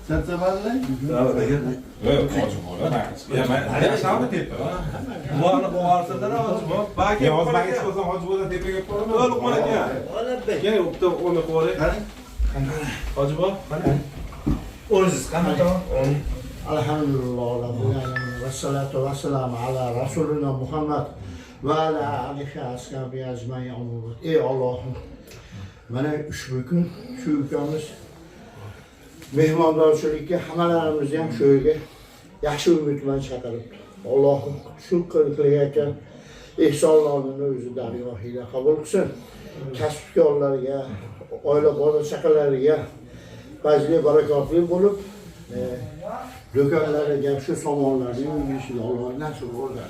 Serseverler. Evet, hocam orada. Ya ben şahane tepki. Bu ana bu arsada ne hocam? Bak ya hocam ben çıksam hocam orada tepki yapıyorum. Öyle lokma ne ya? Gel yokta onu koy. Hocam orası kan tamam. Elhamdülillah Rabbil alemin ve salatu ve selamu ala Resulina Muhammed ve ala alihi ashabi ecmaîn umur. Ey Allah'ım. Mana ushbu kun shu ukamiz mehmondorchilikka hammalarimizni ham shu yerga yaxshi umid bilan chaqiribdi. Allohim shu qilayotgan ehsonlarni o'zi dargohida qabul qilsin. Kasbkorlarga, oila bola chaqalariga fazli barakotli bo'lib, do'konlariga shu somonlarni yurishini Alloh nasib qilsin.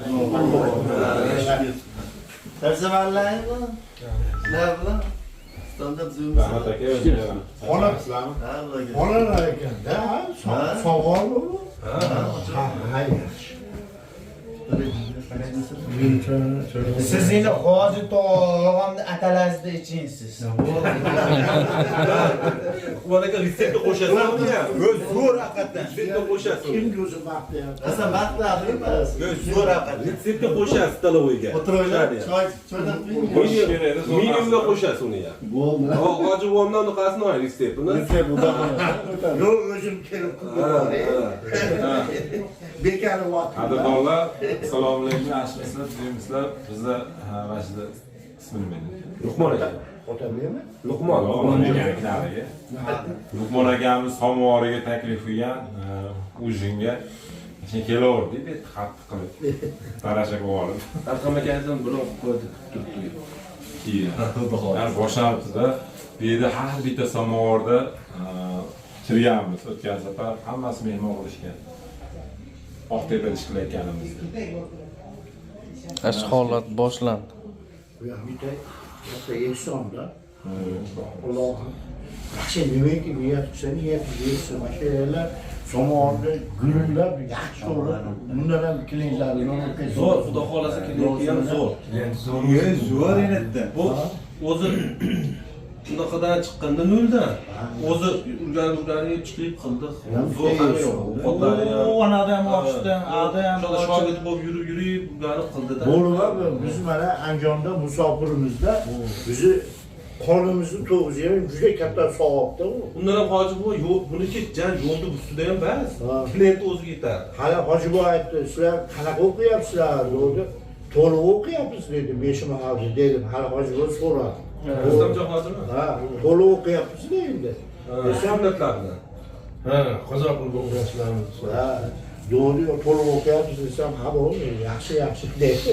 Tarsamanlarmi? Nima? Standart zoom. Onalar ekanda, savolmi bu? Ha, yaxshi. Siz endi hozir tog'amni atalasida ichinsiz. Ularga reseptni qo'shasizmi? O'z zo'r haqiqatan. Reseptni qo'shasiz. Kim o'zi maqtayapti? Asan maqtadimi? O'z zo'r haqiqatan. Reseptni qo'shasiz taloviga. O'tiraylar. Choydan Minimumga qo'shasiz uni ham. bo'ldi. Hojib o'mdan qasni oy reseptini. Yo'q, o'zim kelib qildim. Bekar vaqt. Qadrdonlar, assalomu alaykum, yaxshimisizlar, tuzukmisizlar? Bizda mana shu ismini bilmayman. Luqmon aka. Otabekmi? Luqmon. Luqmon akamiz Somoriga taklif qilgan, ujinga sen kelaverdi deb xat qilib. Tarasha qilib olib. Tarqam akangizni bilan qo'ydi turibdi. Yani boshlanibdi-da. Bu yerda har bitta samovarda kirganmiz. O'tgan safar hammasi mehmon qilishgan. Oqtepada ishlayotganimizda. Ashxolat boshlandi. Bu ham bitta ehsonda. Allohim yaxshi nimaki niyat qilsa, niyat qilsa, mashinalar somonda gullab yaxshi bo'lib, bundan ham klientlarni Zo'r, xudo xolasa klientga ham zo'r. Zo'r endi. Bu o'zi bunaqadan chiqqanda noldan. O'zi urgan chiqib qildi. Zo'r ham yo'q. Qo'llari ham. Onadan ochdim, adam O'sha shogird bo'lib yurib urganib qildi-da. bo'lib, biz mana Andijonda musofirimizda bizni qonimizni to'g'izgan juda katta savobda u. Undan ham hojib bu yo'q, buniki jan yo'lda ustida ham bas. Ha. Klient o'ziga yetadi. Hali hojiboy aytdi, sizlar qanaqa o'qiyapsizlar? Dedi. To'liq o'qiyapmiz dedi, 5 mahalla dedim. Hali hojiboy so'radi. Rustamjon hozirmi? Ha, to'liq o'qiyapmiz endi. Samdatlarni. Qozoq o'qiyapsizlarmi? Ha, do'li to'liq o'qiyapsiz desam, ha bo'ldi, yaxshi dedi.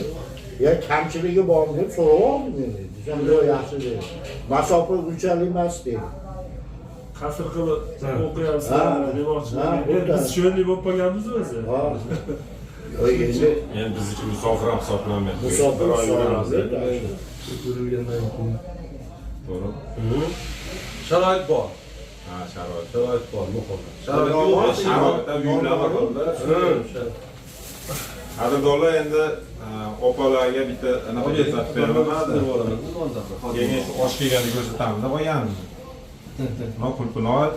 Ya kamchiligi bormi deb so'radim men. Desam, yo'q, yaxshi dedi. Masofa unchalik emas dedi. Qasr qilib o'qiyapsizlar, demoqchiman. Biz sho'rli bo'lib qolganmiz o'zi. Ha. Yo'q, endi Men biz uchun musofir ham hisoblanmaydi. musofir so'radi. Ko'rilgandan keyin. To'g'ri. Sharoit bor. Ha, sharoit. Sharoit bor, muhim. Sharoitda uylar borda. Qadrdonlar endi opalarga bitta anaqa ko'rsatib beraman. Keyin osh kelganda ko'rsatamiz deb qo'yganmiz. Mana pulpinoy.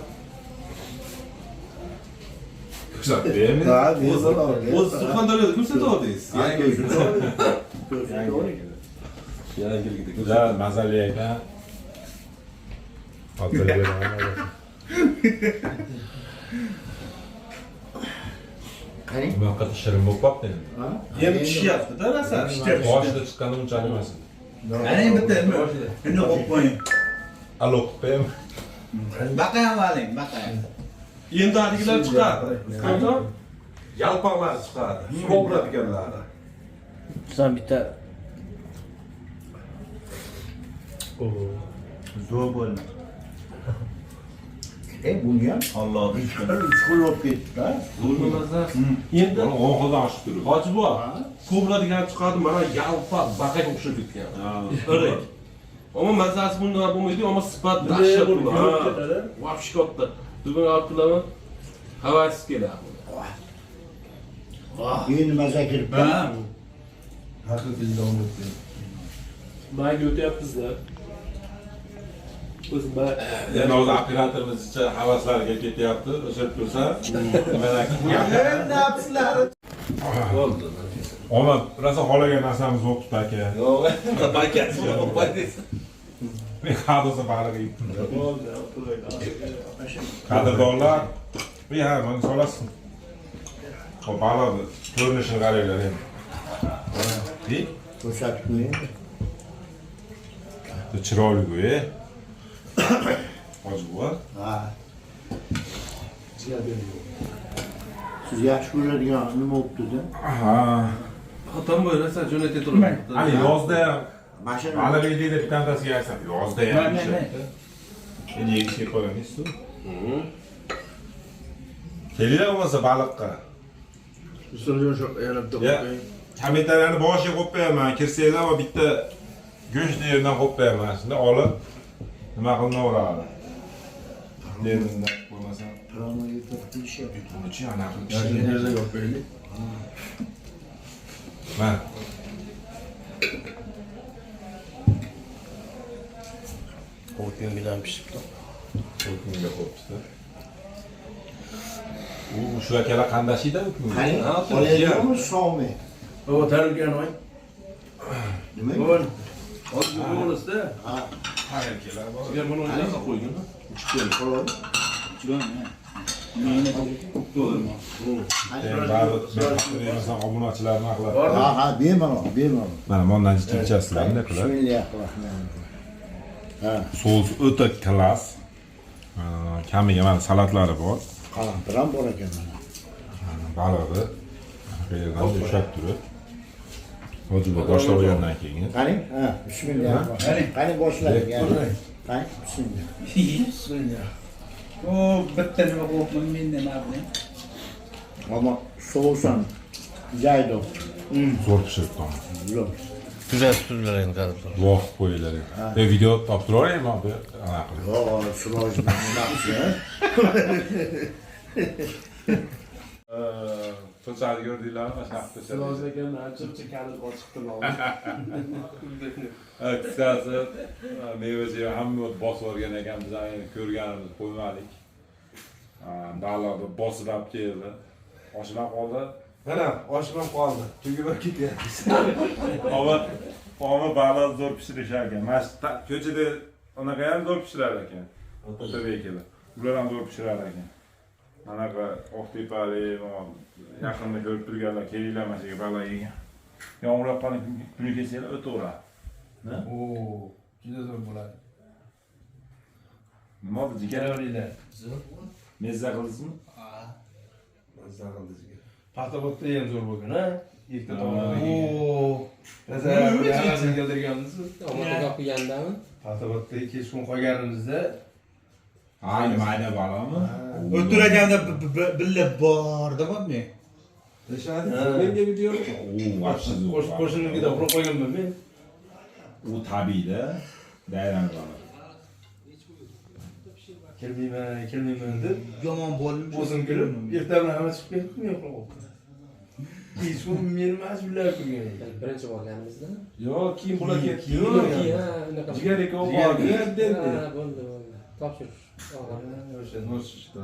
Ko'rsatib beramiz. Ha, bemalol. O'z Surxondaryoda ko'rsatavdingiz. Yangilikda Güzel, mazali ekan. Hozir beraman. Qarang. Bu yoqda shirin bo'lib qolibdi endi. Ha? Endi pishyapti-da nasab. Boshida chiqqanda unchalik emas. Ana bitta endi qo'yib qo'ying. Aloq qo'yam. Baqayam oling, baqayam. Endi haligilar chiqadi. Qanday? Yalpoqlar chiqadi. Suvoqladiganlari. Bizdan bitta Zo'r bo'ldi. Bunga ham Allohga uch olib ketdi-da. Endi Oxirdan oshib turibdi. hoji bor. Kobra degan chiqadi, mana yalpoq baqaga o'xshab ketgan. Irik. Ammo mazasi bundan bo'lmaydi, ammo sifat dahshat bo'ladi. Вообще katta. Bugun olib kelaman. Havas keladi. Endi maza kirib. Haqiqiy davom etdi. Mayga o'tyapmizlar. Yana o'zi operatorimiz havaslariga ketyapti. O'shab tursa, Bo'ldi. ona rosa xohlagan narsamiz yo'q aka. Yo'q, pakasi yo'q, pakasi. Men hadosa bariga yutdim. Qadrdonlar, bu ha, mana solasiz. O baliqni ko'rinishini qaranglar endi. Ko'rsatib qo'ying. Chiroyli-ku, Hoji buva. Ha. Siz yaxshi ko'radigan nima bo'libdi-da? Ha. Xotin bo'lsa jo'natib turibdi. Ani yozda Mashina. baliqlikda bittasiga aytsam, yozda ham ishlaydi. Endi yegishga qo'yamiz-ku. Kelinglar bo'lmasa baliqqa. Usulga shu yana Ya, kommentariyani boshiga qo'yib qo'yaman. Kirsanglar va bitta go'sht yerdan qo'yib qo'yaman. Shunda olib nima qilinaveradi. Endi bo'lmasa Promoga to'xtalishyapti. bunchi anaqa yerda yo'q qo'yaylik. mana o'tgungidan pishibdi. o'tgunga qo'yibdi. Shu akalar qandashida o'tgunga. Qarang, olayotganmi Shomi? O tarbiyan oy. Nima? Bo'l. Hozir bo'lasizda. Ha. Akalar bor. Sizga buni o'ylasa qo'ygan. Chiqdi, qo'y. Obunachilarni aqlab. Ha, ha, bemalol. Mana bundan chiqchasizlar-da qilar. Bismillahirrohmanirrohim. Ha, Sos o'ta klass. Kamiga mana salatlari bor. qalampir ham bor ekan mana. Balig'i qayerdan ushlab turib. Hozir boshlab olgandan keyin. Qarang, ha, bismillahirrohmanirrohim. Qani boshladik yani. Qarang, bismillah. Bismillah. O bitta nima qo'yibman men nima bilan? Ammo so'san joyda. Zo'r pishiribdi. Yo'q. Tuzatibsizlar endi qadrdon. Voh qo'yinglar. Video toptiraymi abi? Anaqa. Yo'q, sirojni naqshi. To'chadi ko'rdinglarmi? Shaqqa. Sirojdan achib kalib chiqdi. Qisqasi mevasi hamma bosib olgan ekan, biz ko'rganimiz qo'ymadik. Baliqni bosib olib keldi. Oshilab qoldi. Mana, oshib qoldi. Tugib ketyapmiz. Ama baliq zo'r pishirish ekan. Mana ko'chada unaqa ham zo'r pishirar ekan. O'tabeklar. Ular ham zo'r pishirar ekan. Anaqa Oqtepalik, yaqinda ko'rib turganlar, kelinglar mana shu baliq yegan. Yomg'irab qolgan kuni kelsanglar o'taveradi. Oo, juda zo'r bo'ladi. Nima bu jigar? Kaloriylar. Mezza qildingizmi? Mazza qildi. Paxtabodda ham zo'r bo'lgan, ha? Erta tomon. Oo. Nazar keltirganmiz. Tomato qilgandami? Paxtabodda kechqurun qolganimizda Ayni mayda baliqmi? O'tiraganda billa bordimi men? Deshadi. Menga video qo'shninikida urib qo'yganman men. U tabiiyda bayram baliq. Kelmayman deb Yomon bo'lib o'zim kelib, ertadan hamma chiqib ketdim, yo'q qoldim. Kechqurun meni mas'ullar turgan. Birinchi borganimizda. Yo'q, keyin bular ketdi. Unaqa. Jigar aka bordi, dedi. Bo'ldi. Topshirish. O'sha noshishda.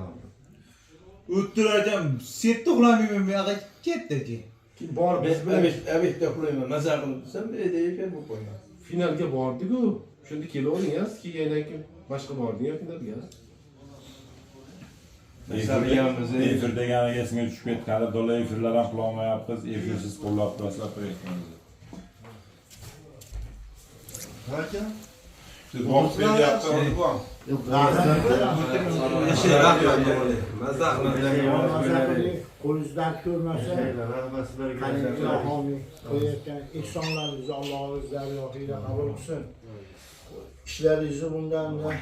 o'tiragan setda uxlamayman men ag'a ketdi. Bor biz bilan abetda uxlayman. Maza qilib desam, ekan bu qo'yman. Finalga bordik-ku. Shunda kelaverdingiz, kelgandan keyin boshqa bordingiz finalga. Efir deganiga esingga tushib ketganda dollar efirlar ham qilolmayapmiz, efirsiz qo'llab turasizlar. Qancha? Siz boq beryapti, bu. Yo'q, rahmat. Qo'lingizdan ko'rmasa, qancha homiy qo'yayotgan ehsonlaringizni Alloh daryohiga qabul qilsin. Ishlaringizni bundan va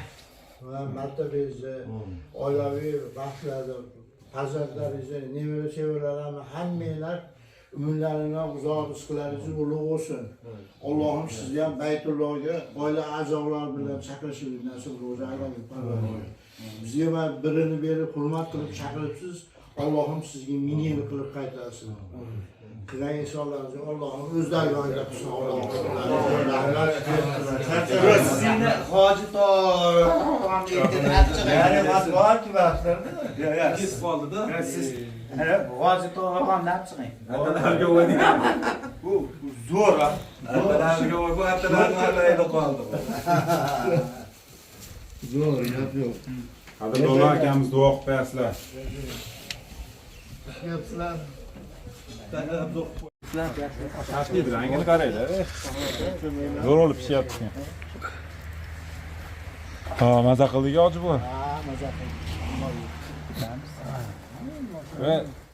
martabangizni, oilaviy baxtlarni, farzandlaringizni, nevara chevaralarni hammanglar umidlaringlar uzoq rizqlaringiz ulug' bo'lsin. Allohim sizni ham Baytullohga oila a'zolar bilan chaqirishni nasib ro'za aylanib qo'ysin. Bizga ham birini berib hurmat qilib chaqiribsiz. Allohim sizga ming yil qilib qaytarsin. qilgan insonlarga Allohim o'z dargohida qilsin. Allohim. Sizni hoji tog'am deydi, ya'ni matbuot vaqtlarda. Kesib qoldi-da. Siz hoji tog'am nap chiqing. Atalarga o'ynagan. Bu zo'r. Atalarga bu atalarga qoldi. Zo'r, yo'q. Qadrdonlar akamiz duo qilib qo'yasizlar. Gaplar. Tashlaydi, rangini qaranglar. Zo'r olib pishyapti. Ha, maza qildik hoji bu. Ha, maza qildik.